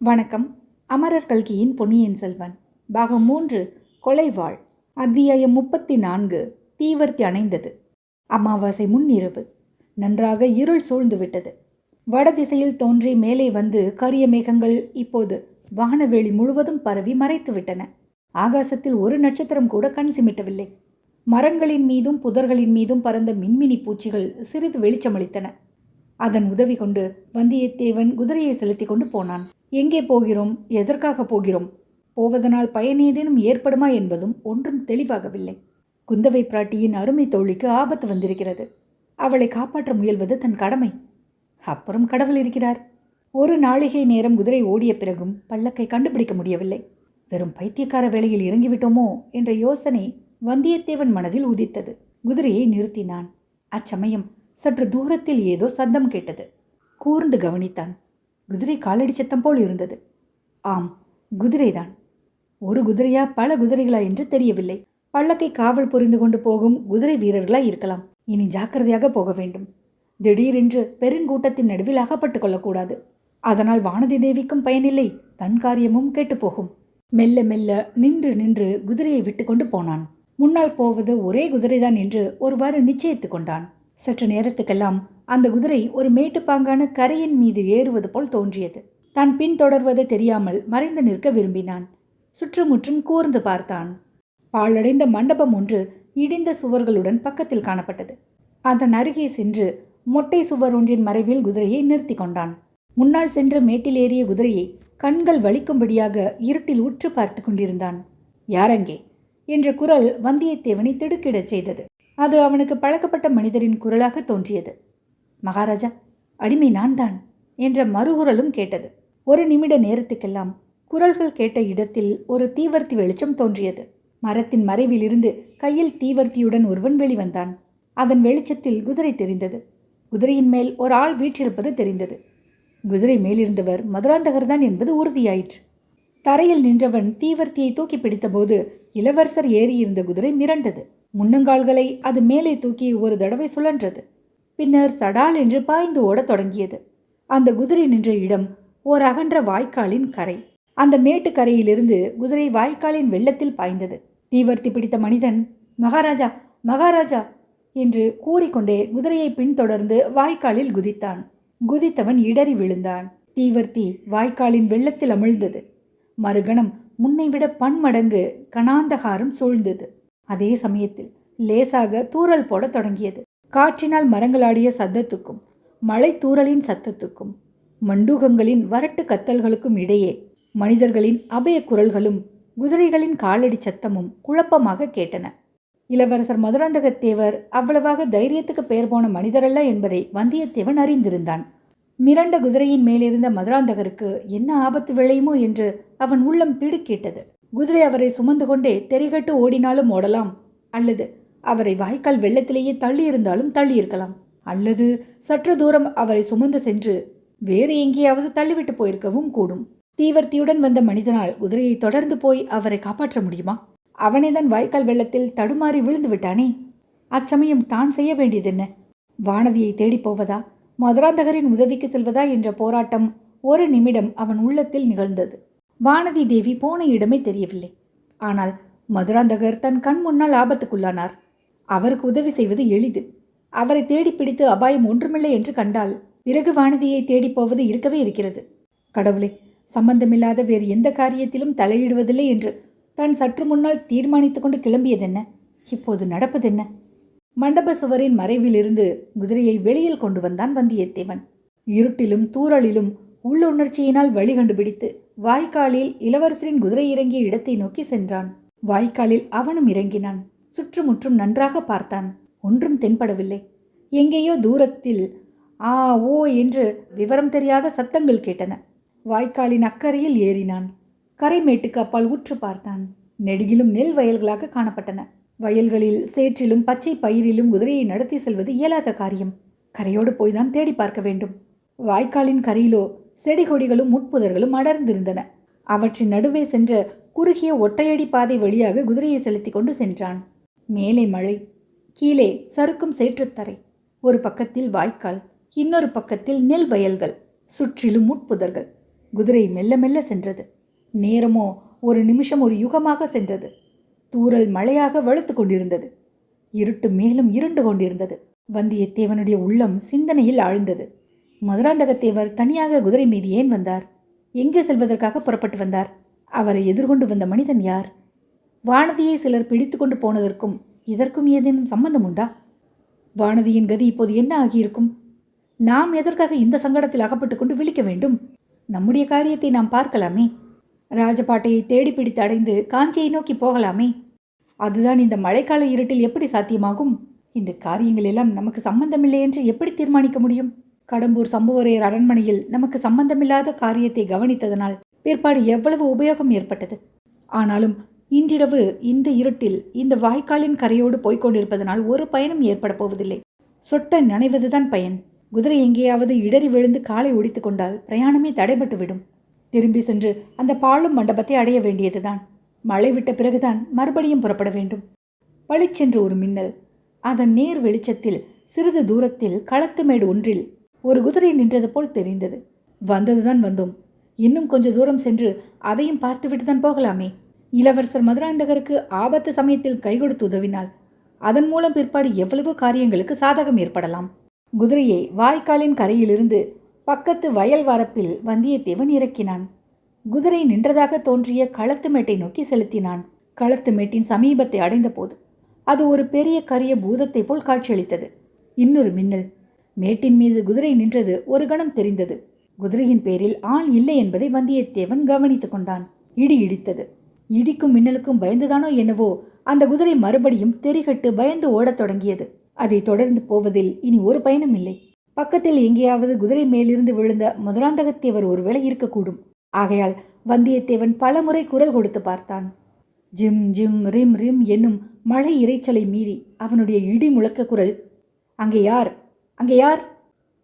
வணக்கம். அமரர் கல்கியின் பொன்னியின் செல்வன் பாகம் 3 கொலைவாள். அத்தியாயம் 34 தீவர்த்தி அணைந்தது. அமாவாசை முன்னிரவு. நன்றாக இருள் சூழ்ந்துவிட்டது. வடதிசையில் தோன்றி மேலே வந்து கரிய மேகங்கள் இப்போது வானவெளி முழுவதும் பரவி மறைத்துவிட்டன. ஆகாசத்தில் ஒரு நட்சத்திரம் கூட கண் சிமிட்டவில்லை. மரங்களின் மீதும் புதர்களின் மீதும் பறந்த மின்மினி பூச்சிகள் சிறிது வெளிச்சமளித்தன. அதன் உதவி கொண்டு வந்தியத்தேவன் குதிரையை செலுத்தி கொண்டு போனான். எங்கே போகிறோம், எதற்காக போகிறோம், போவதனால் பயனேதேனும் ஏற்படுமா என்பதும் ஒன்றும் தெளிவாகவில்லை. குந்தவை பிராட்டியின் அருமை தோழிக்கு ஆபத்து வந்திருக்கிறது. அவளை காப்பாற்ற முயல்வது தன் கடமை. அப்புறம் கடவுள் இருக்கிறார். ஒரு நாழிகை நேரம் குதிரை ஓடிய பிறகும் பல்லக்கை கண்டுபிடிக்க முடியவில்லை. வெறும் பைத்தியக்கார வேளையில் இறங்கிவிட்டோமோ என்ற யோசனை வந்தியத்தேவன் மனதில் உதித்தது. குதிரையை நிறுத்தினான். அச்சமயம் சற்று தூரத்தில் ஏதோ சத்தம் கேட்டது. கூர்ந்து கவனித்தான். குதிரை காலடி சத்தம் போல் இருந்தது. ஆம், குதிரைதான். ஒரு குதிரையா பல குதிரைகளா என்று தெரியவில்லை. பல்லக்கை காவல் புரிந்து கொண்டு போகும் குதிரை வீரர்களா இருக்கலாம். இனி ஜாக்கிரதையாக போக வேண்டும். திடீரென்று பெருங்கூட்டத்தின் நடுவில் அகப்பட்டு கொள்ளக்கூடாது. அதனால் வானதி தேவிக்கும் பயனில்லை, தன் காரியமும் கேட்டுப்போகும். மெல்ல மெல்ல நின்று நின்று குதிரையை விட்டு கொண்டு போனான். முன்னால் போவது ஒரே குதிரைதான் என்று ஒருவாறு நிச்சயித்து கொண்டான். சற்று நேரத்துக்கெல்லாம் அந்த குதிரை ஒரு மேட்டுப்பாங்கான கரையின் மீது ஏறுவது போல் தோன்றியது. தான் பின்தொடர்வது தெரியாமல் மறைந்து நிற்க விரும்பினான். சுற்றுமுற்றும் கூர்ந்து பார்த்தான். பாழடைந்த மண்டபம் ஒன்று இடிந்த சுவர்களுடன் பக்கத்தில் காணப்பட்டது. அதன் அருகே சென்று மொட்டை சுவர் ஒன்றின் மறைவில் குதிரையை நிறுத்தி கொண்டான். முன்னால் சென்று மேட்டில் ஏறிய குதிரையை கண்கள் வலிக்கும்படியாக இருட்டில் உற்று பார்த்து கொண்டிருந்தான். யாரங்கே என்ற குரல் வந்தியத்தேவனை திடுக்கிடச் செய்தது. அது அவனுக்கு பழக்கப்பட்ட மனிதரின் குரலாக தோன்றியது. மகாராஜா, அடிமை நான் தான் என்ற மறுகுரலும் கேட்டது. ஒரு நிமிட நேரத்துக்கெல்லாம் குரல்கள் கேட்ட இடத்தில் ஒரு தீவர்த்தி வெளிச்சம் தோன்றியது. மரத்தின் மறைவிலிருந்து கையில் தீவர்த்தியுடன் ஒருவன் வெளிவந்தான். அதன் வெளிச்சத்தில் குதிரை தெரிந்தது. குதிரையின் மேல் ஒரு ஆள் வீற்றிருப்பது தெரிந்தது. குதிரை மேலிருந்தவர் மதுராந்தகர்தான் என்பது உறுதியாயிற்று. தரையில் நின்றவன் தீவர்த்தியை தூக்கி பிடித்தபோது இளவரசர் ஏறியிருந்த குதிரை மிரண்டது. முன்னங்கால்களை அது மேலே தூக்கி ஒரு தடவை சுழன்றது. பின்னர் சடால் என்று பாய்ந்து ஓடத் தொடங்கியது. அந்த குதிரை நின்ற இடம் ஓர் அகன்ற வாய்க்காலின் கரை. அந்த மேட்டுக்கரையிலிருந்து குதிரை வாய்க்காலின் வெள்ளத்தில் பாய்ந்தது. தீவர்த்தி பிடித்த மனிதன் மகாராஜா, மகாராஜா என்று கூறிக்கொண்டே குதிரையை பின்தொடர்ந்து வாய்க்காலில் குதித்தான். குதித்தவன் இடறி விழுந்தான். தீவர்த்தி வாய்க்காலின் வெள்ளத்தில் அமிழ்ந்தது. மறுகணம் முன்னைவிட பன்மடங்கு கனாந்தகாரம் சூழ்ந்தது. அதே சமயத்தில் லேசாக தூறல் போட தொடங்கியது. காற்றினால் மரங்களாடிய சத்தத்துக்கும் மழை தூறலின் சத்தத்துக்கும் மண்டூகங்களின் வரட்டு கத்தல்களுக்கும் இடையே மனிதர்களின் அபய குரல்களும் குதிரைகளின் காலடி சத்தமும் குழப்பமாக கேட்டன. இளவரசர் மதுராந்தகத்தேவர் அவ்வளவாக தைரியத்துக்கு பெயர் போன மனிதரல்ல என்பதை வந்தியத்தேவன் அறிந்திருந்தான். மிரண்ட குதிரையின் மேலிருந்த மதுராந்தகருக்கு என்ன ஆபத்து விளையுமோ என்று அவன் உள்ளம் திடுக்கிட்டது. குதிரை அவரை சுமந்து கொண்டே தெரிகட்டு ஓடினாலும் ஓடலாம், அல்லது அவரை வாய்க்கால் வெள்ளத்திலேயே தள்ளியிருந்தாலும் தள்ளியிருக்கலாம், அல்லது சற்று தூரம் அவரை சுமந்து சென்று வேறு எங்கேயாவது தள்ளிவிட்டு போயிருக்கவும் கூடும். தீவர்த்தியுடன் வந்த மனிதனால் குதிரையை தொடர்ந்து போய் அவரை காப்பாற்ற முடியுமா? அவனேதான் வாய்க்கால் வெள்ளத்தில் தடுமாறி விழுந்து விட்டானே. அச்சமயம் தான் செய்ய வேண்டியதென்ன? வானதியை தேடி போவதா, மதுராந்தகரின் உதவிக்கு செல்வதா என்ற போராட்டம் ஒரு நிமிடம் அவன் உள்ளத்தில் நிகழ்ந்தது. வானதி தேவி போன இடமே தெரியவில்லை. ஆனால் மதுராந்தகர் தன் கண் முன்னால் ஆபத்துக்குள்ளானார். அவருக்கு உதவி செய்வது எளிது. அவரை தேடி பிடித்து அபாயம் ஒன்றுமில்லை என்று கண்டால் பிறகு வானதியை தேடி போவது இருக்கவே இருக்கிறது. கடவுளே, சம்பந்தமில்லாத வேறு எந்த காரியத்திலும் தலையிடுவதில்லை என்று தான் சற்று முன்னால் தீர்மானித்து கொண்டு கிளம்பியதென்ன? இப்போது நடப்பதென்ன? மண்டப சுவரின் மறைவிலிருந்து குதிரையை வெளியில் கொண்டு வந்தான் வந்தியத்தேவன். இருட்டிலும் தூறலிலும் உள்ளுணர்ச்சியினால் வழி கண்டுபிடித்து வாய்க்காலில் இளவரசரின் குதிரை இறங்கிய இடத்தை நோக்கி சென்றான். வாய்க்காலில் அவனும் இறங்கினான். சுற்றுமுற்றும் நன்றாக பார்த்தான். ஒன்றும் தென்படவில்லை. எங்கேயோ தூரத்தில் ஆ ஓ என்று விவரம் தெரியாத சத்தங்கள் கேட்டன. வாய்க்காலின் அக்கறையில் ஏறினான். கரைமேட்டுக்கு அப்பால் உற்று பார்த்தான். நெடுகிலும் நெல் வயல்களாக காணப்பட்டன. வயல்களில் சேற்றிலும் பச்சை பயிரிலும் குதிரையை நடத்தி செல்வது இயலாத காரியம். கரையோடு போய்தான் தேடி பார்க்க வேண்டும். வாய்க்காலின் கரையிலோ செடி கொடிகளும் முட்புதர்களும் அடர்ந்திருந்தன. அவற்றின் நடுவே சென்ற குறுகிய ஒற்றையடி பாதை வழியாக குதிரையை செலுத்தி கொண்டு சென்றான். மேலே மழை, கீழே சறுக்கும் சேற்றுத்தரை. ஒரு பக்கத்தில் வாய்க்கால், இன்னொரு பக்கத்தில் நெல் வயல்கள், சுற்றிலும் முட்புதர்கள். குதிரை மெல்ல மெல்ல சென்றது. நேரமோ ஒரு நிமிஷம் ஒரு யுகமாக சென்றது. தூறல் மழையாக வலுத்து கொண்டிருந்தது. இருட்டு மேலும் இருண்டு கொண்டிருந்தது. வந்தியத்தேவனுடைய உள்ளம் சிந்தனையில் ஆழ்ந்தது. மதுராந்தகத்தேவர் தனியாக குதிரை மீது ஏன் வந்தார்? எங்கே செல்வதற்காக புறப்பட்டு வந்தார்? அவரை எதிர்கொண்டு வந்த மனிதன் யார்? வானதியை சிலர் பிடித்து கொண்டு போனதற்கும் இதற்கும் ஏதேனும் சம்பந்தம் உண்டா? வானதியின் கதி இப்போது என்ன ஆகியிருக்கும்? நாம் எதற்காக இந்த சங்கடத்தில் அகப்பட்டு கொண்டு விழிக்க வேண்டும்? நம்முடைய காரியத்தை நாம் பார்க்கலாமே. ராஜபாட்டையை தேடி பிடித்து அடைந்து காஞ்சியை நோக்கி போகலாமே. அதுதான் இந்த மழைக்கால இருட்டில் எப்படி சாத்தியமாகும்? இந்த காரியங்கள் எல்லாம் நமக்கு சம்பந்தமில்லை என்று எப்படி தீர்மானிக்க முடியும்? கடம்பூர் சம்புவரையர் அரண்மனையில் நமக்கு சம்பந்தமில்லாத காரியத்தை கவனித்ததனால் பிற்பாடு எவ்வளவு உபயோகம் ஏற்பட்டது. ஆனாலும் இன்றிரவு இந்த இருட்டில் இந்த வாய்க்காலின் கரையோடு போய்கொண்டிருப்பதனால் ஒரு பயனும் ஏற்பட போவதில்லை. சொட்ட நனைவதுதான் பயன். குதிரை எங்கேயாவது இடறி விழுந்து காலை ஒடித்து கொண்டால் பிரயாணமே தடைபட்டு விடும். திரும்பி சென்று அந்த பாழும் மண்டபத்தை அடைய வேண்டியதுதான். மழை விட்ட பிறகுதான் மறுபடியும் புறப்பட வேண்டும். பளிச்சென்று ஒரு மின்னல். அதன் நேர் வெளிச்சத்தில் சிறிது தூரத்தில் களத்துமேடு ஒன்றில் ஒரு குதிரை நின்றது போல் தெரிந்தது. வந்ததுதான் வந்தோம். இன்னும் கொஞ்ச தூரம் சென்று அதையும் பார்த்துவிட்டு தான் போகலாமே. இளவரசர் மதுராந்தகருக்கு ஆபத்து சமயத்தில் கை கொடுத்து உதவினால் அதன் மூலம் பிற்பாடு எவ்வளவோ காரியங்களுக்கு சாதகம் ஏற்படலாம். குதிரையை வாய்க்காலின் கரையிலிருந்து பக்கத்து வயல் வரப்பில் வந்தியத்தேவன் இறக்கினான். குதிரை நின்றதாக தோன்றிய களத்து மேட்டை நோக்கி செலுத்தினான். களத்து மேட்டின் சமீபத்தை அடைந்த போது அது ஒரு பெரிய கரிய பூதத்தை போல் காட்சியளித்தது. இன்னொரு மின்னல். மேட்டின் மீது குதிரை நின்றது ஒரு கணம் தெரிந்தது. குதிரையின் பேரில் ஆள் இல்லை என்பதை வந்தியத்தேவன் கவனித்து கொண்டான். இடி இடித்தது. இடிக்கும் மின்னலுக்கும் பயந்துதானோ என்னவோ அந்த குதிரை மறுபடியும் தெரிகட்டு பயந்து ஓடத் தொடங்கியது. அதை தொடர்ந்து போவதில் இனி ஒரு பயனும் இல்லை. பக்கத்தில் எங்கேயாவது குதிரை மேலிருந்து விழுந்த மதுராந்தகத்தேவர் ஒருவேளை இருக்கக்கூடும். ஆகையால் வந்தியத்தேவன் பலமுறை குரல் கொடுத்து பார்த்தான். ஜிம் ஜிம் ரிம் ரிம் என்னும் மழை இறைச்சலை மீறி அவனுடைய இடி முழக்க குரல் அங்கே யார், அங்கே யார்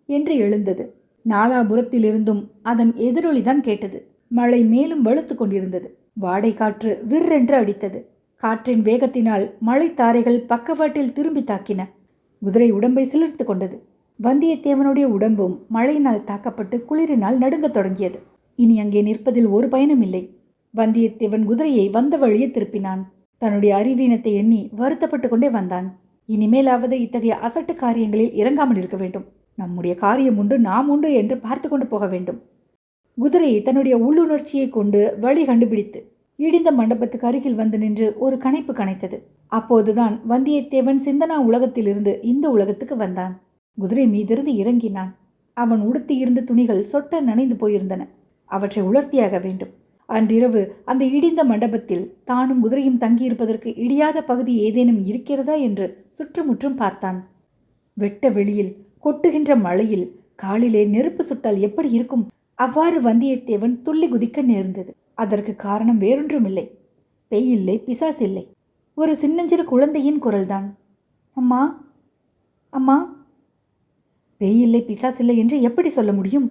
என்று எழுந்தது. நாலாபுரத்திலிருந்தும் அதன் எதிரொலிதான் கேட்டது. மழை மேலும் வலுத்து கொண்டிருந்தது. வாடை காற்று விற்றென்று அடித்தது. காற்றின் வேகத்தினால் மழைத்தாரைகள் பக்கவாட்டில் திரும்பி தாக்கின. குதிரை உடம்பை சிலிர்த்து கொண்டது. வந்தியத்தேவனுடைய உடம்பும் மழையினால் தாக்கப்பட்டு குளிரினால் நடுங்கத் தொடங்கியது. இனி அங்கே நிற்பதில் ஒரு பயனும் இல்லை. வந்தியத்தேவன் குதிரையை வந்த வழியே திருப்பினான். தன்னுடைய அறிவீனத்தை எண்ணி வருத்தப்பட்டு கொண்டே வந்தான். இனிமேலாவது இத்தகைய அசட்டு காரியங்களில் இறங்காமல் இருக்க வேண்டும். நம்முடைய காரியம் உண்டு, நாம் உண்டு என்று பார்த்து கொண்டு போக வேண்டும். குதிரையை தன்னுடைய உள்ளுணர்ச்சியை கொண்டு வழி கண்டுபிடித்து இடிந்த மண்டபத்துக்கு அருகில் வந்து நின்று ஒரு கனைப்பு கனைத்தது. அப்போதுதான் வந்தியத்தேவன் சிந்தனா உலகத்திலிருந்து இந்த உலகத்துக்கு வந்தான். குதிரை மீதிருந்து இறங்கினான். அவன் உடுத்தியிருந்த துணிகள் சொட்ட நனைந்து போயிருந்தன. அவற்றை உலர்த்தியாக வேண்டும். அன்றிரவு அந்த இடிந்த மண்டபத்தில் தானும் குதிரையும் தங்கியிருப்பதற்கு இடியாத பகுதி ஏதேனும் இருக்கிறதா என்று சுற்றுமுற்றும் பார்த்தான். வெட்ட வெளியில் கொட்டுகின்ற மழையில் காலிலே நெருப்பு சுட்டால் எப்படி இருக்கும்? அவ்வாறு வந்தியத்தேவன் துள்ளி குதிக்க நேர்ந்தது. அதற்கு காரணம் வேறொன்றுமில்லை. பேய் இல்லை, பிசாசு இல்லை. ஒரு சின்னஞ்சிறு குழந்தையின் குரல்தான். அம்மா, அம்மா. பேய் இல்லை, பிசாசில்லை என்று எப்படி சொல்ல முடியும்?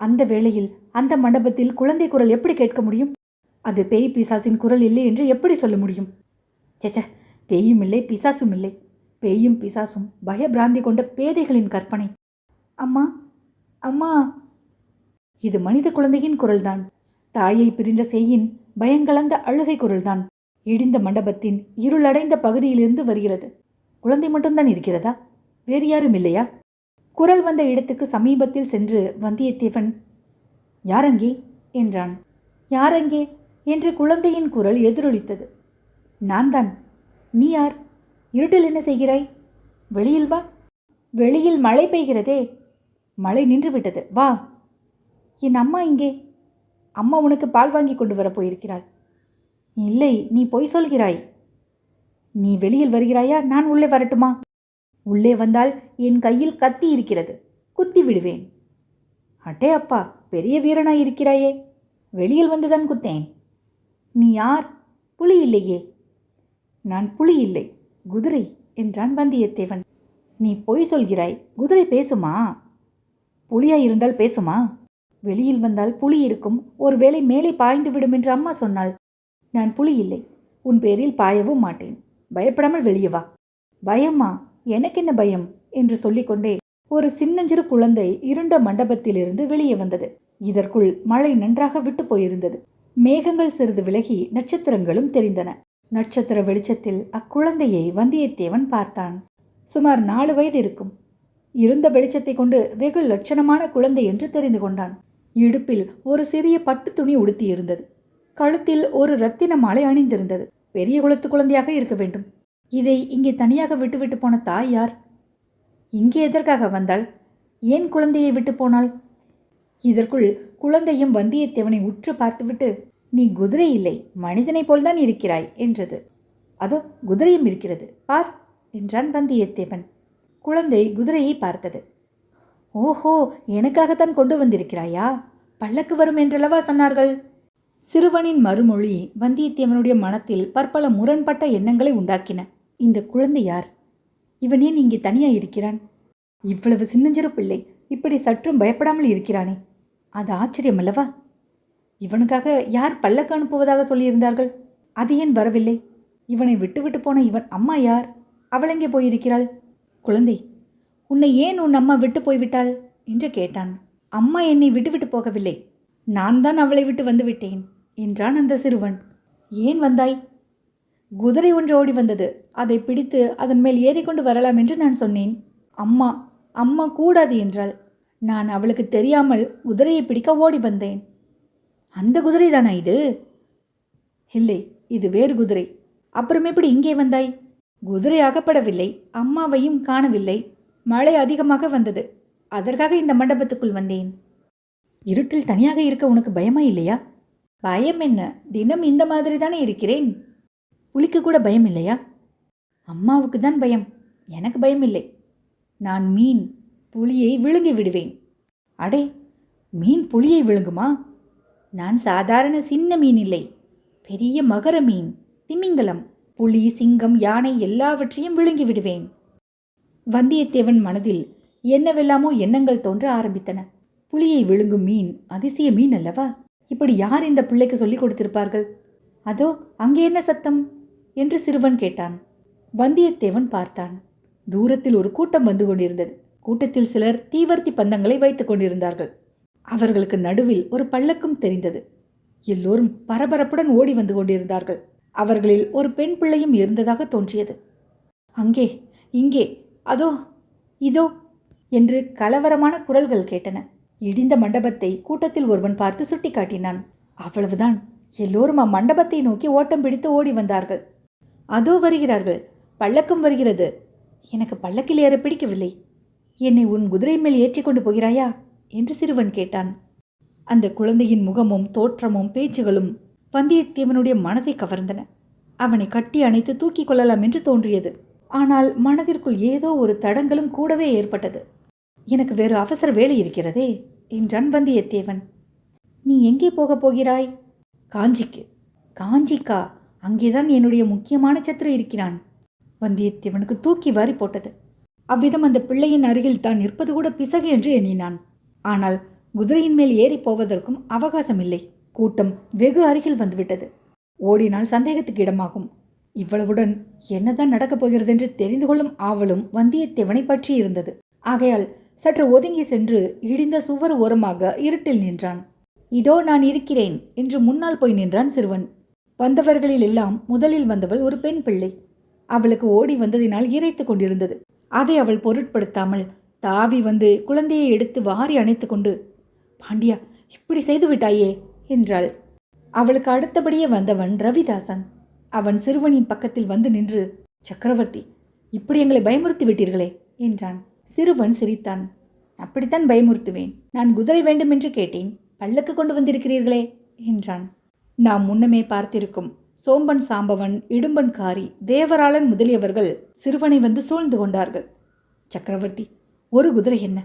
அந்த வேளையில் அந்த மண்டபத்தில் குழந்தை குரல் எப்படி கேட்க முடியும்? அது பேய் பிசாசின் குரல் இல்லை என்று எப்படி சொல்ல முடியும்? சேச்ச, பேயும் இல்லை, பிசாசும் இல்லை. பேயும் பிசாசும் பயபிராந்தி கொண்ட பேதைகளின் கற்பனை. அம்மா, அம்மா. இது மனித குழந்தையின் குரல்தான். தாயை பிரிந்த சேயின் பயங்கலந்த அழுகை குரல்தான். இடிந்த மண்டபத்தின் இருளடைந்த பகுதியிலிருந்து வருகிறது. குழந்தை மட்டும்தான் இருக்கிறதா? வேறு யாரும் இல்லையா? குரல் வந்த இடத்துக்கு சமீபத்தில் சென்று வந்தியத்தேவன் யாரங்கே என்றான். யாரங்கே என்று குழந்தையின் குரல் எதிரொலித்தது. நான் தான். நீ யார்? இருட்டில் என்ன செய்கிறாய்? வெளியில் வா. வெளியில் மழை பெய்கிறதே. மழை நின்றுவிட்டது, வா. என் அம்மா இங்கே. அம்மா உனக்கு பால் வாங்கி கொண்டு வர போயிருக்கிறாள். இல்லை, நீ பொய் சொல்கிறாய். நீ வெளியில் வருகிறாயா? நான் உள்ளே வரட்டுமா? உள்ளே வந்தால் என் கையில் கத்தி இருக்கிறது, குத்தி விடுவேன். அட்டே அப்பா, பெரிய வீரனாய் இருக்கிறாயே. வெளியில் வந்துதான் குத்தேன். நீ யார்? புலி இல்லையே. நான் புலி இல்லை, குதிரை என்றான் வந்தியத்தேவன். நீ பொய் சொல்கிறாய். குதிரை பேசுமா? புலியாய் இருந்தால் பேசுமா? வெளியில் வந்தால் புலி இருக்கும், ஒருவேளை மேலே பாய்ந்து விடும் என்று அம்மா சொன்னாள். நான் புலி இல்லை, உன் பேரில் பாயவும் மாட்டேன். பயப்படாமல் வெளியே வா. பயமா? எனக்கு என்ன பயம் என்று சொல்லிக்கொண்டே ஒரு சின்னஞ்சிறு குழந்தை இருண்ட மண்டபத்திலிருந்து வெளியே வந்தது. இதற்குள் மழை நன்றாக விட்டு போயிருந்தது. மேகங்கள் சிறிது விலகி நட்சத்திரங்களும் தெரிந்தன. நட்சத்திர வெளிச்சத்தில் அக்குழந்தையை வந்தியத்தேவன் பார்த்தான். சுமார் 4 வயது இருக்கும். இருந்த வெளிச்சத்தை கொண்டு வெகு லட்சணமான குழந்தை என்று தெரிந்து கொண்டான். இடுப்பில் ஒரு சிறிய பட்டு துணி உடுத்தியிருந்தது. கழுத்தில் ஒரு இரத்தின மாலை அணிந்திருந்தது. பெரிய குலத்து குழந்தையாக இருக்க வேண்டும். இதை இங்கே தனியாக விட்டுவிட்டு போன தாய் யார்? இங்கே எதற்காக வந்தாள்? ஏன் குழந்தையை விட்டு போனாள்? இதற்குள் குழந்தையும் வந்தியத்தேவனை உற்று பார்த்துவிட்டு, நீ குதிரை இல்லை, மனிதனைப் போல்தான் இருக்கிறாய் என்றது. அதோ குதிரையும் இருக்கிறது, பார் என்றான் வந்தியத்தேவன். குழந்தை குதிரையை பார்த்தது. ஓஹோ, எனக்காகத்தான் கொண்டு வந்திருக்கிறாயா? பல்லக்கு வரும் என்றல்லவா சொன்னார்கள்? சிறுவனின் மறுமொழி வந்தியத்தேவனுடைய மனத்தில் பற்பல முரண்பட்ட எண்ணங்களை உண்டாக்கின. இந்த குழந்தை யார்? இவன் ஏன் இங்கே தனியாக இருக்கிறான்? இவ்வளவு சின்னஞ்சிறு பிள்ளை இப்படி சற்றும் பயப்படாமல் இருக்கிறானே, அது ஆச்சரியம் அல்லவா? இவனுக்காக யார் பல்லக்கு அனுப்புவதாக சொல்லியிருந்தார்கள்? அது ஏன் வரவில்லை? இவனை விட்டுவிட்டு போன இவன் அம்மா யார்? அவள் எங்கே போயிருக்கிறாள்? குழந்தை, உன்னை ஏன் உன் அம்மா விட்டு போய்விட்டாள் என்று கேட்டான். அம்மா என்னை விட்டுவிட்டு போகவில்லை, நான் தான் அவளை விட்டு வந்து விட்டேன் என்றான் அந்த சிறுவன். ஏன் வந்தாய்? குதிரை ஒன்று ஓடி வந்தது, அதை பிடித்து அதன் மேல் ஏறிக்கொண்டு வரலாம் என்று நான் சொன்னேன். அம்மா கூடாது என்றாள். நான் அவளுக்கு தெரியாமல் குதிரையை பிடிக்க ஓடி வந்தேன். அந்த குதிரை தானா இது? இல்லை, இது வேறு குதிரை. அப்புறம் எப்படி இங்கே வந்தாய்? குதிரை அகப்படவில்லை, அம்மாவையும் காணவில்லை. மழை அதிகமாக வந்தது, அதற்காக இந்த மண்டபத்துக்குள் வந்தேன். இருட்டில் தனியாக இருக்க உனக்கு பயமா இல்லையா? பயம் என்ன, தினம் இந்த மாதிரி தானே இருக்கிறேன். புலிக்கு கூட பயம் இல்லையா? அம்மாவுக்கு தான் பயம், எனக்கு பயம் இல்லை. நான் மீன், புலியை விழுங்கி விடுவேன். அடே, மீன் புலியை விழுங்குமா? நான் சாதாரண சின்ன மீன் இல்லை, பெரிய மகர மீன், திமிங்கலம். புலி, சிங்கம், யானை எல்லாவற்றையும் விழுங்கி விடுவேன். வந்தியத்தேவன் மனதில் என்னவெல்லாமோ எண்ணங்கள் தோன்ற ஆரம்பித்தன. புலியை விழுங்கும் மீன் அதிசய மீன் அல்லவா? இப்படி யார் இந்த பிள்ளைக்கு சொல்லிக் கொடுத்திருப்பார்கள்? அதோ அங்கே என்ன சத்தம் என்று சிறுவன் கேட்டான். வந்தியத்தேவன் பார்த்தான். தூரத்தில் ஒரு கூட்டம் வந்து கொண்டிருந்தது. கூட்டத்தில் சிலர் தீவர்த்தி பந்தங்களை வைத்துக் கொண்டிருந்தார்கள். அவர்களுக்கு நடுவில் ஒரு பல்லக்கும் தெரிந்தது. எல்லோரும் பரபரப்புடன் ஓடி வந்து கொண்டிருந்தார்கள். அவர்களில் ஒரு பெண் பிள்ளையும் இருந்ததாக தோன்றியது. அங்கே, இங்கே, அதோ, இதோ என்று கலவரமான குரல்கள் கேட்டன. இடிந்த மண்டபத்தை கூட்டத்தில் ஒருவன் பார்த்து சுட்டி காட்டினான். அவ்வளவுதான், எல்லோரும் அம்மண்டபத்தை நோக்கி ஓட்டம் பிடித்து ஓடி வந்தார்கள். அதோ வருகிறார்கள், பல்லக்கும் வருகிறது. எனக்கு பல்லக்கில் ஏற பிடிக்கவில்லை. என்னை உன் குதிரை மேல் ஏற்றி கொண்டு போகிறாயா என்று சிறுவன் கேட்டான். அந்த குழந்தையின் முகமும் தோற்றமும் பேச்சுகளும் வந்தியத்தேவனுடைய மனதை கவர்ந்தன. அவனை கட்டி அணைத்து தூக்கி கொள்ளலாம் என்று தோன்றியது. ஆனால் மனதிற்குள் ஏதோ ஒரு தடங்களும் கூடவே ஏற்பட்டது. எனக்கு வேறு அவசர வேலை இருக்கிறதே என்றான் வந்தியத்தேவன். நீ எங்கே போகப் போகிறாய்? காஞ்சிக்கு. காஞ்சிக்கா? அங்கேதான் என்னுடைய முக்கியமான சத்ரு இருக்கிறான். வந்தியத்தேவனுக்கு தூக்கி வாரி போட்டது. அவ்விதம் அந்த பிள்ளையின் அருகில் தான் நிற்பது கூட பிசகு என்று எண்ணினான். ஆனால் குதிரையின் மேல் ஏறி போவதற்கும் அவகாசம் இல்லை. கூட்டம் வெகு அருகில் வந்துவிட்டது. ஓடினால் சந்தேகத்துக்கு இடமாகும். இவ்வளவுடன் என்னதான் நடக்கப் போகிறது என்று தெரிந்து கொள்ளும் ஆவலும் வந்தியத்தேவனை பற்றி இருந்தது. ஆகையால் சற்று ஒதுங்கி சென்று இடிந்த சுவர் ஓரமாக இருட்டில் நின்றான். இதோ நான் இருக்கிறேன் என்று முன்னால் போய் நின்றான் சிறுவன். வந்தவர்களில் எல்லாம் முதலில் வந்தவள் ஒரு பெண் பிள்ளை. அவளுக்கு ஓடி வந்ததினால் இறைத்து கொண்டிருந்தது. அதை அவள் பொருட்படுத்தாமல் தாவி வந்து குழந்தையை எடுத்து வாரி அணைத்து கொண்டு, பாண்டியா, இப்படி செய்து விட்டாயே என்றாள். அவளுக்கு அடுத்தபடியே வந்தவன் ரவிதாசன். அவன் சிறுவனின் பக்கத்தில் வந்து நின்று, சக்கரவர்த்தி, இப்படி எங்களை பயமுறுத்தி விட்டீர்களே என்றான். சிறுவன் சிரித்தான். அப்படித்தான் பயமுறுத்துவேன். நான் குதிரை வேண்டுமென்று கேட்டேன், பல்லக்கு கொண்டு வந்திருக்கிறீர்களே என்றான். நாம் முன்னமே பார்த்திருக்கும் சோம்பன் சாம்பவன், இடும்பன்காரி, தேவராளன் முதலியவர்கள் சிறுவனை வந்து சூழ்ந்து கொண்டார்கள். சக்கரவர்த்தி, ஒரு குதிரை என்ன,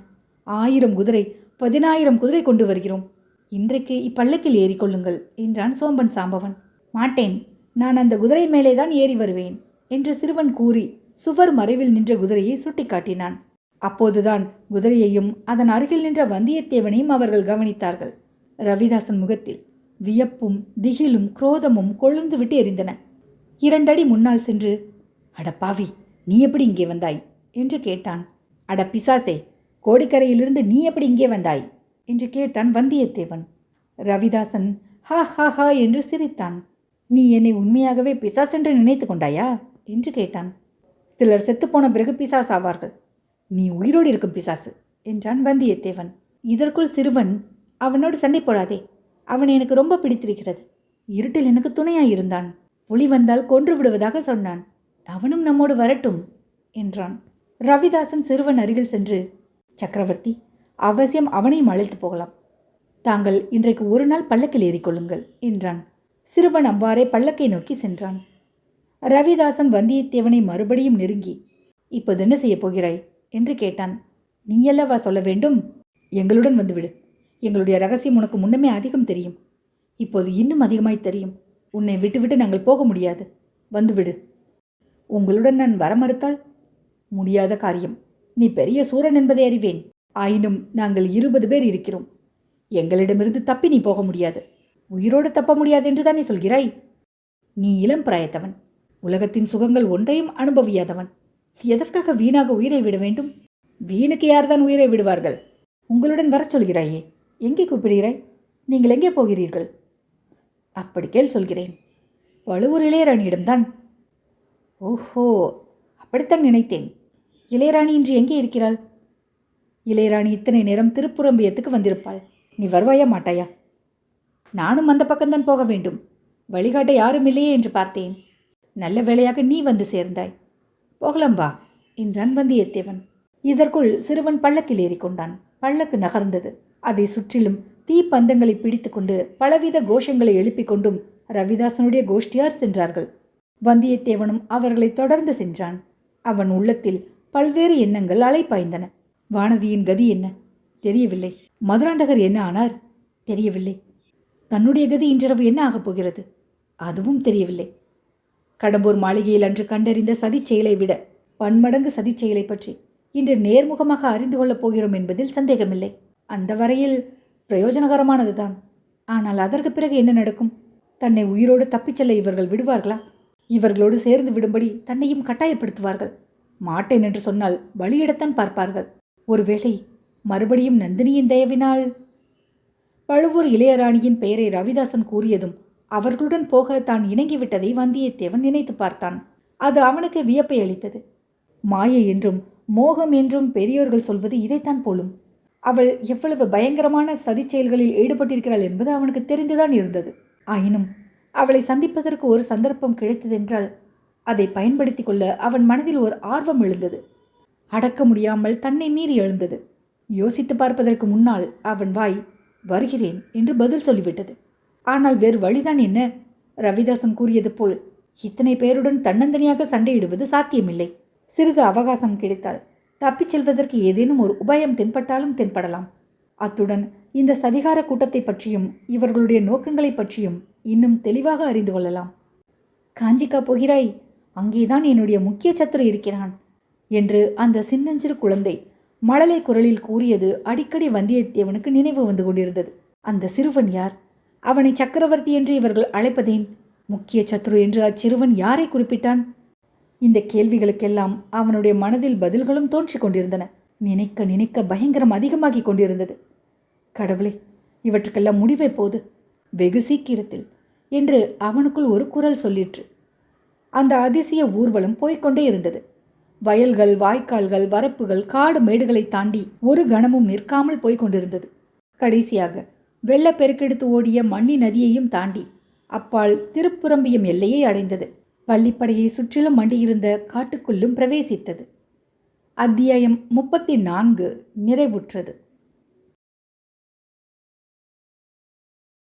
1000 குதிரை, 10,000 குதிரை கொண்டு வருகிறோம். இன்றைக்கு இப்பல்லக்கில் ஏறிக்கொள்ளுங்கள் என்றான் சோம்பன் சாம்பவன். மாட்டேன், நான் அந்த குதிரை மேலேதான் ஏறி வருவேன் என்று சிறுவன் கூறி சுவர் மறைவில் நின்ற குதிரையை சுட்டிக்காட்டினான். அப்போதுதான் குதிரையையும் அதன் அருகில் நின்ற வந்தியத்தேவனையும் அவர்கள் கவனித்தார்கள். ரவிதாசன் முகத்தில் வியப்பும் திகிலும் குரோதமும் கொழுந்துவிட்டு எரிந்தன. 2 அடி முன்னால் சென்று, அடப்பாவி, நீ எப்படி இங்கே வந்தாய் என்று கேட்டான். அட பிசாசே, கோடிக்கரையிலிருந்து நீ எப்படி இங்கே வந்தாய் என்று கேட்டான் வந்தியத்தேவன். ரவிதாசன் ஹா ஹா ஹா என்று சிரித்தான். நீ என்னை உண்மையாகவே பிசாசென்று நினைத்து கொண்டாயா என்று கேட்டான். சிலர் செத்துப்போன பிறகு பிசாஸ் ஆவார்கள். நீ உயிரோடு இருக்கும் பிசாசு என்றான் வந்தியத்தேவன். இதற்குள் சிறுவன், அவனோடு சண்டை போடாதே, அவன் எனக்கு ரொம்ப பிடித்திருக்கிறது. இருட்டில் எனக்கு துணையாயிருந்தான். ஒளி வந்தால் கொன்று விடுவதாக சொன்னான். அவனும் நம்மோடு வரட்டும் என்றான். ரவிதாசன் சிறுவன் அருகில் சென்று, சக்கரவர்த்தி, அவசியம் அவனையும் அழைத்து போகலாம். தாங்கள் இன்றைக்கு ஒரு நாள் பல்லக்கில் ஏறிக்கொள்ளுங்கள் என்றான். சிறுவன் அவ்வாறே பல்லக்கை நோக்கி சென்றான். ரவிதாசன் வந்தியத்தேவனை மறுபடியும் நெருங்கி, இப்போது என்ன செய்யப் போகிறாய் என்று கேட்டான். நீயல்லவா சொல்ல வேண்டும்? எங்களுடன் வந்துவிடு. எங்களுடைய ரகசியம் உனக்கு முன்னமே அதிகம் தெரியும். இப்போது இன்னும் அதிகமாய் தெரியும். உன்னை விட்டுவிட்டு நாங்கள் போக முடியாது. வந்துவிடு. உங்களுடன் நான் வர மறுத்தால்? முடியாத காரியம். நீ பெரிய சூரன் என்பதை அறிவேன். ஆயினும் நாங்கள் 20 பேர் இருக்கிறோம். எங்களிடமிருந்து தப்பி நீ போக முடியாது. உயிரோடு தப்ப முடியாது என்று தானே சொல்கிறாய்? நீ இளம் பிராயத்தவன். உலகத்தின் சுகங்கள் ஒன்றையும் அனுபவியாதவன். எதற்காக வீணாக உயிரை விட வேண்டும்? வீணுக்கு யார்தான் உயிரை விடுவார்கள்? உங்களுடன் வரச் சொல்கிறாயே, எங்கே கூப்பிடுகிறாய்? நீங்கள் எங்கே போகிறீர்கள்? அப்படி கேள் சொல்கிறேன். பழுவூர் இளையராணியிடம்தான். ஓஹோ, அப்படித்தான் நினைத்தேன். இளையராணி இன்று எங்கே இருக்கிறாள்? இளையராணி இத்தனை நேரம் திருப்புறம்பியத்துக்கு வந்திருப்பாள். நீ வருவாயா மாட்டாயா? நானும் அந்த பக்கம்தான் போக வேண்டும். வழிகாட்ட யாரும் இல்லையே என்று பார்த்தேன். நல்ல வேளையாக நீ வந்து சேர்ந்தாய். போகலாம் வா என்றான் வந்தியத்தேவன். இதற்குள் சிறுவன் பல்லக்கில் ஏறிக்கொண்டான். பல்லக்கு நகர்ந்தது. அதை சுற்றிலும் தீப்பந்தங்களை பிடித்து கொண்டு பலவித கோஷங்களை எழுப்பிக் கொண்டும் ரவிதாசனுடைய கோஷ்டியார் சென்றார்கள். வந்தியத்தேவனும் அவர்களை தொடர்ந்து சென்றான். அவன் உள்ளத்தில் பல்வேறு எண்ணங்கள் அலைப்பாய்ந்தன. வானதியின் கதி என்ன? தெரியவில்லை. மதுராந்தகர் என்ன ஆனார்? தெரியவில்லை. தன்னுடைய கதி இன்றிரவு என்ன ஆகப் போகிறது? அதுவும் தெரியவில்லை. கடம்பூர் மாளிகையில் அன்று கண்டறிந்த சதிச் செயலை விட பன்மடங்கு சதிச் செயலை பற்றி இன்று நேர்முகமாக அறிந்து கொள்ளப் போகிறோம் என்பதில் சந்தேகமில்லை. அந்த வரையில் பிரயோஜனகரமானதுதான். ஆனால் அதற்கு பிறகு என்ன நடக்கும்? தன்னை உயிரோடு தப்பிச் செல்ல இவர்கள் விடுவார்களா? இவர்களோடு சேர்ந்து விடும்படி தன்னையும் கட்டாயப்படுத்துவார்கள். மாட்டேன் என்று சொன்னால் பலியிடத்தான் பார்ப்பார்கள். ஒருவேளை மறுபடியும் நந்தினியின் தயவினால்... பழுவூர் இளையராணியின் பெயரை ரவிதாசன் கூறியதும் அவர்களுடன் போக தான் இணங்கிவிட்டதை வந்தியத்தேவன் நினைத்து பார்த்தான். அது அவனுக்கு வியப்பை அளித்தது. மாயை என்றும் மோகம் என்றும் பெரியோர்கள் சொல்வது இதைத்தான் போலும். அவள் எவ்வளவு பயங்கரமான சதிச் செயல்களில் ஈடுபட்டிருக்கிறாள் என்பது அவனுக்கு தெரிந்துதான் இருந்தது. ஆயினும் அவளை சந்திப்பதற்கு ஒரு சந்தர்ப்பம் கிடைத்ததென்றால் அதை பயன்படுத்தி கொள்ள அவன் மனதில் ஒரு ஆர்வம் எழுந்தது. அடக்க முடியாமல் தன்னை மீறி எழுந்தது. யோசித்து பார்ப்பதற்கு முன்னால் அவன் வாய் வருகிறேன் என்று பதில் சொல்லிவிட்டது. ஆனால் வேறு வழிதான் என்ன? ரவிதாசன் கூறியது போல் இத்தனை பேருடன் தன்னந்தனியாக சண்டையிடுவது சாத்தியமில்லை. சிறிது அவகாசம் கிடைத்தால் தப்பிச் செல்வதற்கு ஏதேனும் ஒரு உபாயம் தென்பட்டாலும் தென்படலாம். அத்துடன் இந்த சதிகார கூட்டத்தை பற்றியும் இவர்களுடைய நோக்கங்களை பற்றியும் இன்னும் தெளிவாக அறிந்து கொள்ளலாம். காஞ்சிக்கா போகிறாய்? அங்கேதான் என்னுடைய முக்கிய சத்துரு இருக்கிறான் என்று அந்த சின்னஞ்சிறு குழந்தை மழலை குரலில் கூறியது அடிக்கடி வந்தியத்தேவனுக்கு நினைவு வந்து கொண்டிருந்தது. அந்த சிறுவன் யார்? அவனை சக்கரவர்த்தி என்று இவர்கள் அழைப்பதேன்? முக்கிய சத்துரு என்று அச்சிறுவன் யாரை குறிப்பிட்டான்? இந்த கேள்விகளுக்கெல்லாம் அவனுடைய மனதில் பதில்களும் தோன்றிக் கொண்டிருந்தன. நினைக்க நினைக்க பயங்கரம் அதிகமாகிக் கொண்டிருந்தது. கடவுளே, இவற்றுக்கெல்லாம் முடிவே போது, வெகு சீக்கிரத்தில் என்று அவனுக்குள் ஒரு குரல் சொல்லிற்று. அந்த அதிசய ஊர்வலம் போய்கொண்டே இருந்தது. வயல்கள், வாய்க்கால்கள், வரப்புகள், காடு மேடுகளை தாண்டி ஒரு கணமும் நிற்காமல் போய்கொண்டிருந்தது. கடைசியாக வெள்ளப்பெருக்கெடுத்து ஓடிய மண்ணி நதியையும் தாண்டி அப்பால் திருப்புறம்பியம் எல்லையை அடைந்தது. பள்ளிப்படையை சுற்றிலும் மண்டியிருந்த காட்டுக்குள்ளும் பிரவேசித்தது. அத்தியாயம் 34 நிறைவுற்றது.